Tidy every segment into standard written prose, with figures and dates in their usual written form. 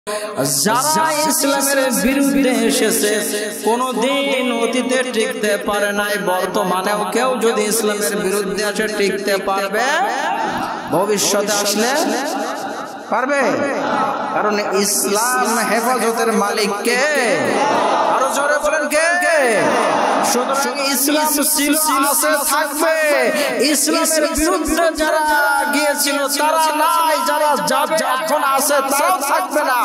যারা ইসলামের বিরুদ্ধে এসেছে কোনদিন অতীতে টিকতে পারে নাই, বর্তমানেও কেউ যদি ইসলামের বিরুদ্ধে আসে টিকতে পারবে? ভবিষ্যতে আসলে পারবে? কারণ ইসলাম হেফাজতের মালিক কে? আরো জোরে বলেন কে? সুতরাং ইসলাম ছিল, আছে, থাকবে। ইসলামের বিরুদ্ধে যারা গিয়েছিল তারা নাই, যারা যাবে এখন আছে তারাও থাকবে না,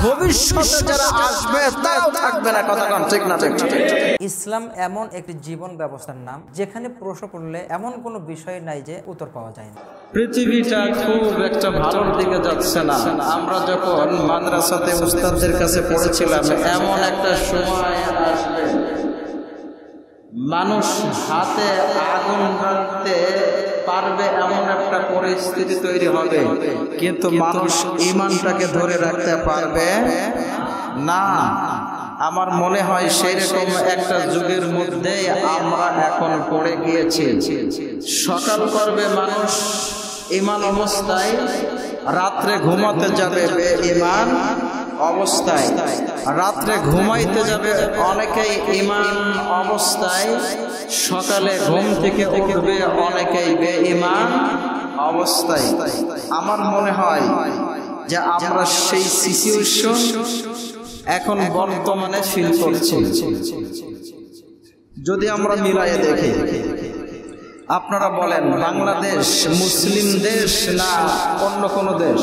ভবিষ্যতে যারা আসবে তারাও থাকবে না। কথা কোন ঠিক না? ঠিক। ইসলাম এমন একটি জীবন ব্যবস্থার নাম যেখানে প্রশ্ন করলে এমন কোনো বিষয় নাই যে উত্তর পাওয়া যায় না। পৃথিবীটা খুব একটা ভালোর দিকে যাচ্ছে না। আমরা যখন মাদ্রাসাতে উস্তাদদের কাছে পড়েছিলাম, এমন একটা সময় আসবে মানুষ হাতে আগুন রাখতে পারবে এমন একটা পরিস্থিতি তৈরি হবে, কিন্তু মানুষ ঈমানটাকে ধরে রাখতে পারবে না। আমার মনে হয় সেই রকম একটা যুগের মধ্যে আমরা এখন পড়ে গিয়েছি। সকাল করবে মানুষ ঈমান অবস্থায়, রাত্রে ঘুমাতে যাবে বেঈমান অবস্থায়, রাত্রে ঘুমাইতে যাবে অনেকেই ঈমান অবস্থায়, সকালে ঘুম থেকে উঠবে অনেকেই বেঈমান অবস্থায়। আমার মনে হয় যে আমরা সেই সিচুয়েশন এখন বর্তমানে ফিল করছি। যদি আমরা মিলায়ে দেখি, আপনারা বলেন বাংলাদেশ মুসলিম দেশ না অন্য কোন দেশ?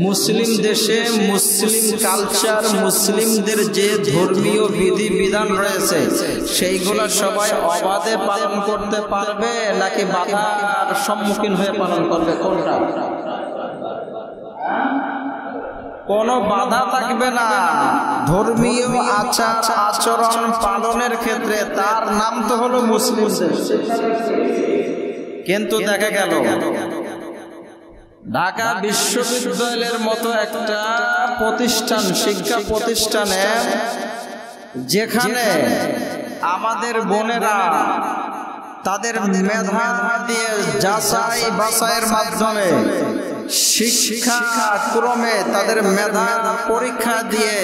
মুসলিম দেশে মুসলিম কালচার, মুসলিমদের যে ধর্মীয় বিধি বিধান রয়েছে সেইগুলা সবাই অবাধে পালন করতে পারবে নাকি বাধার সম্মুখীন হয়ে পালন করবে? কোনটা? কোনো বাধা থাকবে না ধর্মীয় আচার আচরণ পালনের ক্ষেত্রে। তার নাম তো হলো মুসলিম দেশ। কিন্তু দেখা গেল ঢাকা বিশ্ববিদ্যালয়ের মতো একটা প্রতিষ্ঠান, শিক্ষা প্রতিষ্ঠানে, যেখানে আমাদের বোনেরা তাদের মেধা দিয়ে যাচাই বাছাইয়ের মাধ্যমে শিক্ষা ক্রমে তাদের মেধা পরীক্ষা দিয়ে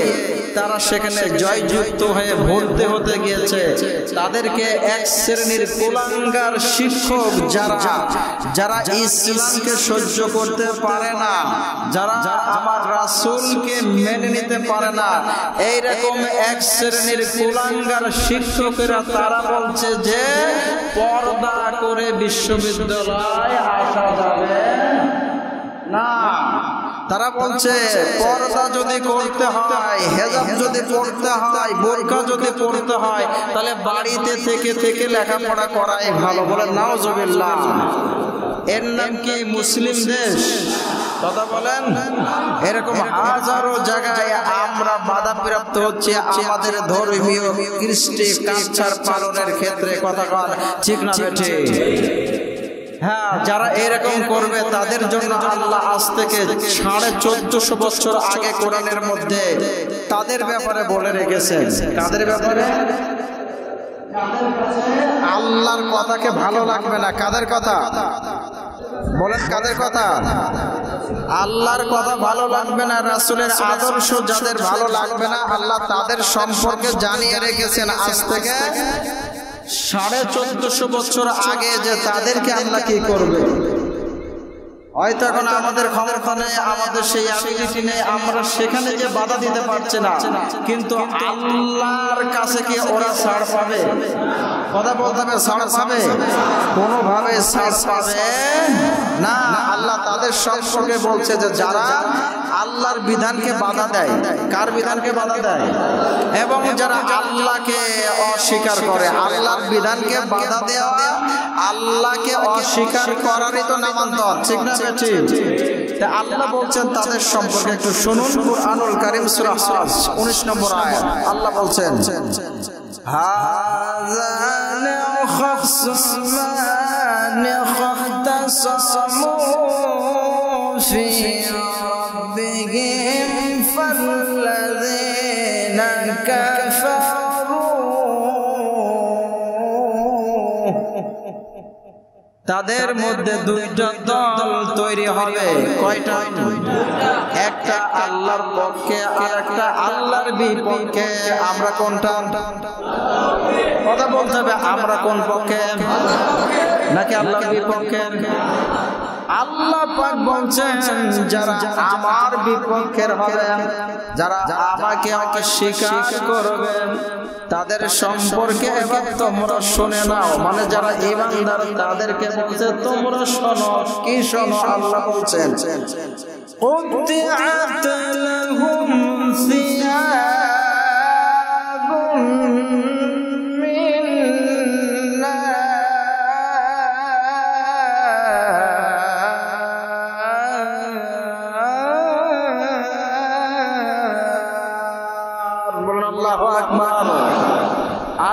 তারা সেখানে জয়যুক্ত হয়ে ভর্তি হতে গিয়েছে, তাদেরকে এক শ্রেণীর কুলাঙ্গার শিক্ষক যারা ইসলামকে সহ্য করতে পারে না, যারা আমার রাসূলকে মেনে নিতে পারে না, এইরকম এক শ্রেণীর কুলাঙ্গার শিক্ষকেরা তারা বলছে যে পর্দা করে বিশ্ববিদ্যালয়ে আসা যাবে না। তারা বলছে পর্দা যদি করতে হয়, হেজাব যদি পড়তে হয়, বোরকা যদি পড়তে হয়, তাহলে বাড়িতে থেকে থেকে লেখাপড়া করাই ভালো। বলে নাউজুবিল্লাহ। এর নাম কি মুসলিম দেশ? কথা বলেন। এরকম হাজারো জায়গায় আমরা বাধাপ্রাপ্ত হচ্ছে আমাদের ধর্মীয় কৃষ্টি কালচার পালনের ক্ষেত্রে। কথা ঠিক না বেঠে? হ্যাঁ, যারা এরকম করবে তাদের জন্য আল্লাহ আজ থেকে 1450 বছর আগে কোরআনের মধ্যে তাদের ব্যাপারে বলে রেখেছেন। কাদের ব্যাপারে? আল্লাহর কথাকে ভালো লাগবে না। কাদের কথা বলেন? কাদের কথা? আল্লাহর কথা ভালো লাগবে না, রাসূলের আদর্শ যাদের ভালো লাগবে না, আল্লাহ তাদের সম্পর্কে জানিয়ে রেখেছেন আজ থেকে 1450 বছর আগে যে তাদেরকে আল্লাহ কি করবে। হয়তো এখন আমাদের ক্ষমতা নেই, আমাদের সেই অ্যাবিলিটি নেই, আমরা সেখানে যে বাধা দিতে পারছি না, কিন্তু আল্লাহর কাছে কি ওরা ছাড় পাবে? কথা বলতে হবে, ছাড় পাবে? কোনোভাবে ছাড় পাবে না। আল্লাহ তাদের সম্পর্কে বলছে যে যারা আল্লাহর বিধানকে বাধা দেয়। কার বিধানকে বাধা দেয়? এবং যারা আল্লাহকে অস্বীকার করে। আল্লাহর বিধানকে বাধা দেওয়া আল্লাহকে অস্বীকার করারই তো নামান্তর। ঠিক না? ঠিক। তা আল্লাহ বলছেন তাদের সম্পর্কে একটু শুনুন। কুরআনুল কারীম সূরা হজ 19 নম্বর আয়াত আল্লাহ বলছেন, হাযানা খাসমান খাতাসামু ফি রাব্বিহিম ফাল্লাযীনা কাফারু। তাদের মধ্যে দুইটা দল তৈরি হবে। কয়টা? একটা আল্লাহর পক্ষে আর একটা আল্লাহর বিপক্ষে। আমরা কোনটা? কথা বলতে হবে, আমরা কোন পক্ষে নাকি আল্লাহর বিপক্ষে? আল্লাহ পাক বলছেন যারা আমার বিপক্ষের হবে, যারা আমাকে অস্বীকার করবে, তাদের সম্পর্কে এবার তোমরা শুনে নাও। মানে যারা ঈমানদার তাদেরকে বলছে তোমরা শোনো। কি শোনো? আল্লাহ বলছেন উতিআত লাহুম সিয়াবুম মিন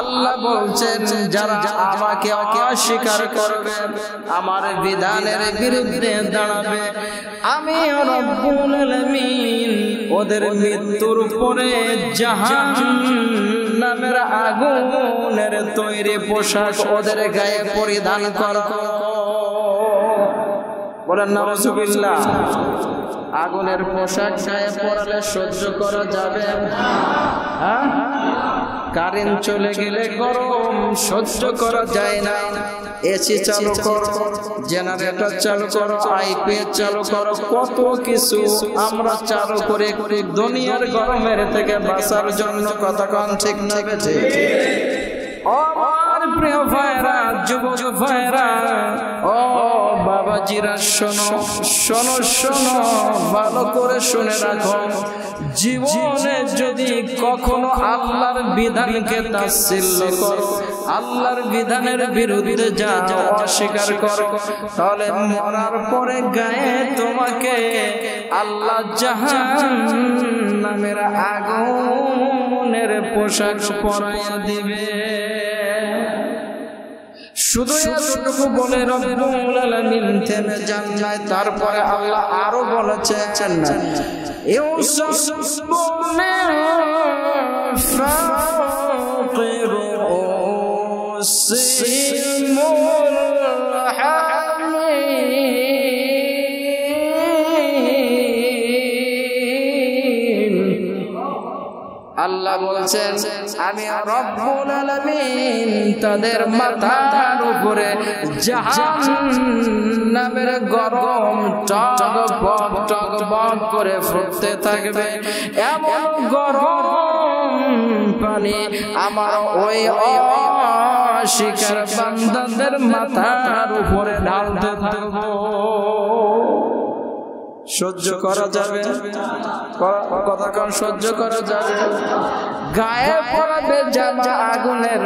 আল্লাহ বলছেন যারা আমাকে অস্বীকার করবে, আমার বিধানের বিরুদ্ধে দাঁড়াবে, আমি রব্বুল আলামিন ওদের মৃত্যুর পরে জাহান্নামের আগুনের তৈরি পোশাক ওদের গায়ে পরিধান করব। বলেন নাউজুবিল্লাহ। আগুনের পোশাক গায়ে পরালে সহ্য করা যাবে? হ্যাঁ, কারেন্ট চলে গেলে গরম সহ্য করা যায় না। এসি চালু করো, জেনারেটর চালু করো, আইপিএস চালু করো, কত কিছু আমরা চালু করে দুনিয়ার গরমের থেকে বাঁচার জন্য। কথা কোন ঠিক না বেঠে? আমার প্রিয় ভাইরা, যুবক ভাইরা, ও বাবাজিরা, শোনো শোনো শোনো, ভালো করে শুনে রাখো। জীবনে যদি কখনো আল্লাহর বিধানকে তাচ্ছিল্য করো, আল্লাহর বিধানের বিরুদ্ধে যাও, অস্বীকার করো, তাহলে মরার পরে গায়ে তোমাকে আল্লাহ জাহান্নামের আগুনের পোশাক পরাইয়া দিবে। শুধু এতটুকু বলে রব্বুল আলামিন থেমে যান নাই। তারপরে আল্লাহ আরো বলেছেন না, ইউসুফুনা ফাকিরু সিলমুল আল্লাহ বলছেন আমি রব্বুল আলামিন তাদের মাথার উপরে জাহান্নামের গরম টগবগ টগবগ করে ফুটতে থাকবে। এমন গরম পানি আমার ওই অস্বীকার বান্দাদের মাথার উপরে ঢালতে থাকবো। সহ্য করা যাবে? কতক্ষণ সহ্য করা যাবে? গায়ে পড়াবে জামা আগুনের,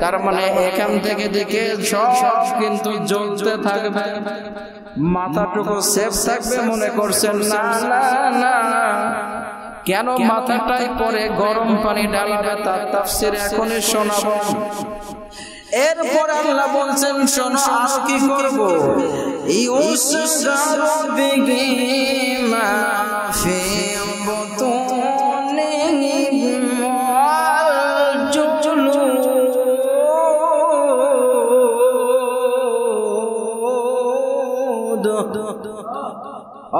তার মানে এখান থেকে দিকে সব কিন্তু জ্বলতে থাকবে। মাথাটুকু সেফ থাকবে মনে করছেন? না না না। কেন মাথাটাই পরে গরম পানি ঢালবে তার তাফসীর এখনই শোনাবো। এরপর আল্লাহ বলছেন শোনো আর কি করব। ইউসগারু বিহি মা ফি বুতুনিহিম ওয়াল জুলুদ।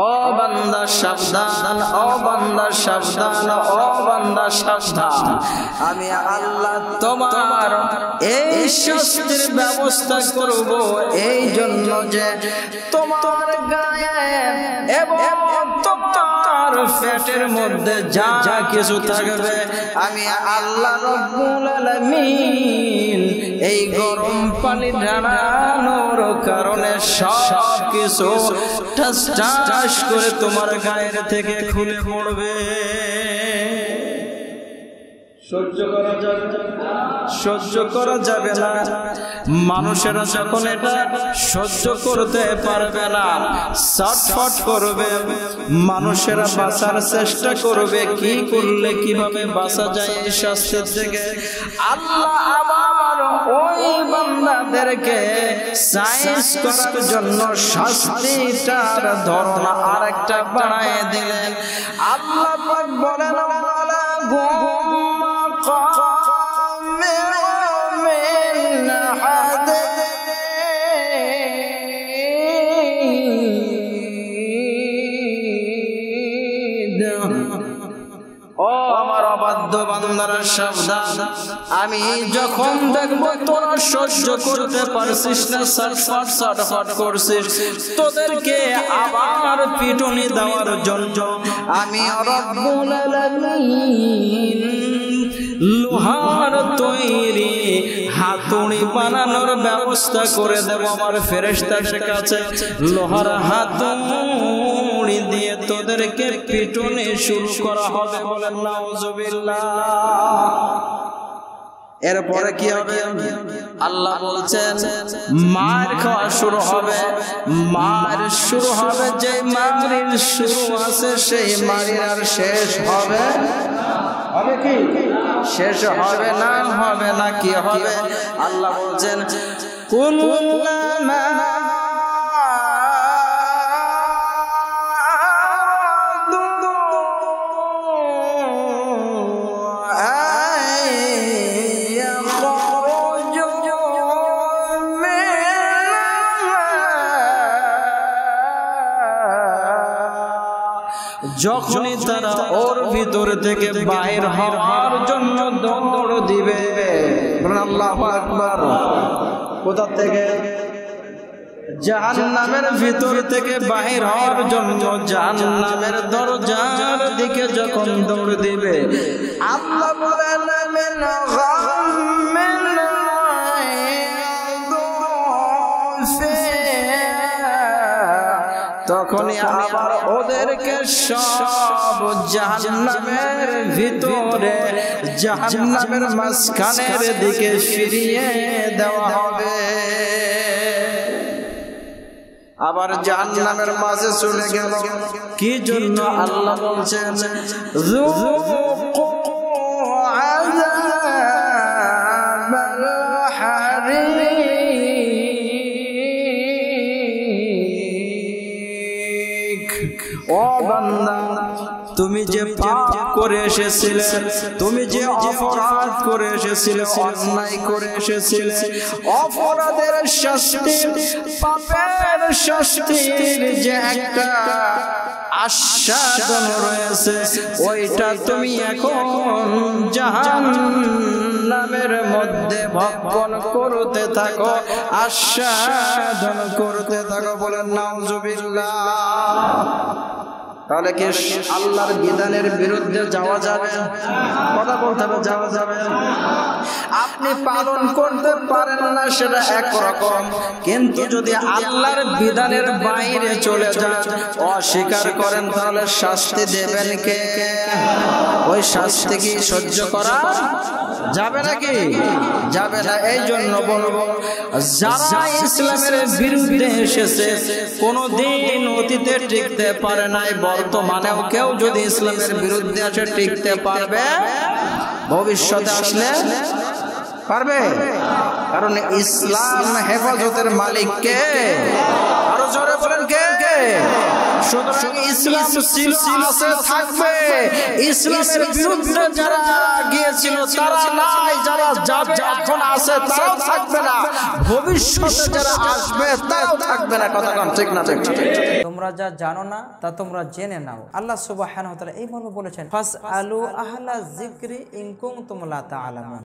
ও বান্দা সাবধান, ও বান্দা সাবধান, ও বান্দা সাবধান, আমি আল্লাহ তোমার এই শাস্তির ব্যবস্থা করব এই জন্য যে তোমার গায়ে এবং তোমার পেটের মধ্যে যা যা কিছু থাকবে আমি আল্লাহ রব্বুল আলামিন এই গরম পানি ঢালানোর কারণে সব কিছু ঠাস ঠাস করে তোমার গায়ের থেকে খুলে পড়বে। সহ্য করা যাবে? সহ্য করা যাবে না। মানুষেরা যখন এটা সহ্য করতে পারবে না, ছটফট করবে, মানুষেরা বাঁচার চেষ্টা করবে। কি করলে কিভাবে বাঁচা যায় এই শাস্তির থেকে? আল্লাহ আবার ওই বান্দাদেরকে সাইজ করার জন্য শাস্তিটার ধরন আরেকটা বাড়ায় দিলেন। আল্লাহ পাক বলেন ও আমার অবাধ্য বান্দারা সাবধান, আমি যখন দেখবো তোরা সহ্য করতে পারছিস না, ছটফট করছিস, তোদেরকে আবার পিটুনি দেওয়ার জন্য আমি রব্বুল আলামিন লোহার তৈরি হাতুড়ি বানানোর ব্যবস্থা করে দেব আমার ফেরেশতাদের কাছে। লোহার হাতুড়ি দিয়ে তোদেরকে পিটুনি শুরু করা হবে। বলেন নাউজুবিল্লাহ। এরপরে কি হবে? আল্লাহ বলছেন মার খাওয়া শুরু হবে। মার শুরু হবে, যে মারির শুরু আছে সেই মারির আর শেষ হবে হবে কি? শেষ হবে না, হবে না, কি হবে? আল্লাহ বলছেন কুল্লামা যখনই তারা ওর ভিতর থেকে বাইর হওয়ার জন্য দৌড় দিবে, বলেন আল্লাহু আকবার। কোথা থেকে? জাহান্নামের ভিতর থেকে বাহির হওয়ার জন্য জাহান্নামের দরজার দিকে যখন দৌড় দিবে, আল্লাহ বলেন মিন গাম্মিন তখনই আবার ওদেরকে সব জাহান্নামের ভিতরে জাহান্নামের মাঝখানের দিকে ফিরিয়ে দেওয়া হবে। আবার জাহান্নামের মাঝে চলে গেল কি জন্য? আল্লাহ বলছেন যুকু আযাবাল হারিক। ও বান্দা, তুমি যে পাপ করে এসেছিলে, তুমি যে অপরাধ করে এসেছিলে, অন্যায় করে এসেছিলে, অপরাধের শাস্তি, পাপের শাস্তির যে একটা আস্বাদন রয়েছে, ওইটা তুমি এখন জাহান্নামের মধ্যে ভক্ষণ করতে থাকো, আস্বাদন করতে থাকো। বলেন নাউজুবিল্লাহ। তাহলে কি আল্লাহর বিধানের বিরুদ্ধে যাওয়া যাবে? কথা বলতে হবে, যাওয়া যাবে। আপনি পালন করতে পারেন না সেটা একরকম, কিন্তু যদি আল্লাহর বিধানের বাইরে চলে যান, অস্বীকার করেন, তাহলে শাস্তি দেবেন কে? ওই শাস্তি কি সহ্য করা যাবে নাকি? যাবে না। এই জন্য বলবো, যারা ইসলামের বিরুদ্ধে এসেছে, কোনদিন অতীতে টিকতে পারে নাই, বর্তমানেও কেউ যদি ইসলামের বিরুদ্ধে আসে টিকতে পারবে? ভবিষ্যতে আসলে পারবে? কারণ ইসলাম হেফাজতের মালিক কে? আরো জোরে বলেন কে? সুতরাং ইসলাম ছিল, আছে, থাকবে। ইসলামের বিরুদ্ধে যারা গিয়েছিল তারা নাই, যারা এখন আছে তারাও থাকবে না, ভবিষ্যতে যারা আসবে তারাও থাকবে না। কথা কম ঠিক না? ঠিক। তোমরা যা জানো না তা তোমরা জেনে নাও। আল্লাহ সুবহানাহু ওয়া তাআলা এই মর্মে বলেছেন, ফাসআলু আহলা যিকরি ইন কুনতুম লা তা'লামুন।